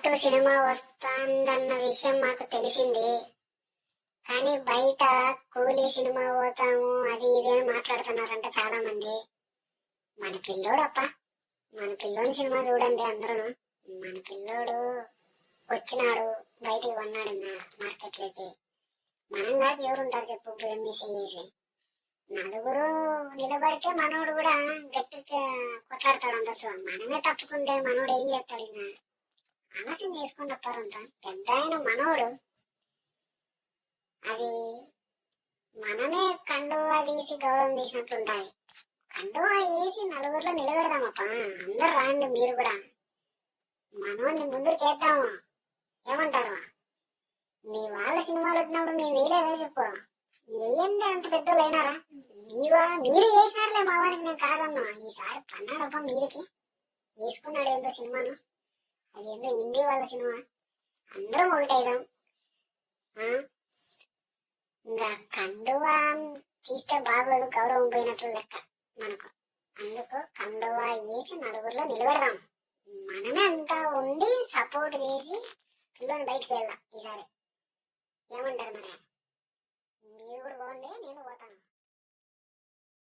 Part 2 cinema వస్తాందన్న విషయం మాకు తెలిసింది. కానీ బయట కూలీ సినిమా పోతాము అది ఇది అని మాట్లాడుతున్నారంట చాలా మంది. మన పిల్లోడు మన పిల్లోని సినిమా చూడండి అందరూ. మన పిల్లోడు వచ్చినాడు, బయటికి కొన్నాడు మార్కెట్లోకి. మనం కాక ఎవరుంటారు చెప్పు, భుజం చేసి నలుగురు నిలబడితే మనోడు కూడా గట్టిగా కొట్లాడతాడు అందరితో. మనమే తప్పుకుంటే మనోడు ఏం చేస్తాడు? ఇంకా ఆలస్యం చేసుకుని తప్పారంతా పెద్ద ఆయన మనోడు. అది మనమే కండువా తీసి గౌరవం తీసినట్లుంటాయి. కండువా వేసి నలుగురిలో నిలబెడదామప్పా, అందరు రాండి మీరు కూడా. మనోడిని ముందుకు వేద్దాము, ఏమంటారు? మీ వాళ్ళ సినిమాలు వచ్చినప్పుడు మేము వేయలేదా చెప్పు? ఏంది అంత పెద్దలు అయినారా? మీరు వేసినారులే మా వారికి, నేను కాదన్నా. ఈసారి పన్నాడప్ప మీదికి వేసుకున్నాడు ఏందో సినిమాను. అదేందో హిందీ వాళ్ళ సినిమా. అందరం ఒకటైదాం. ఇంకా కండువా తీస్తే బాగోదు, గౌరవం పోయినట్లు లెక్క మనకు. అందుకు కండువా వేసి నలుగురిలో నిలబెడదాం. మనమే అంతా ఉండి సపోర్ట్ చేసి పిల్లని బయటికి వెళ్ళాం ఈసారి. ఏమంటారు మరి? మీరు కూడా పోండి, నేను పోతాను.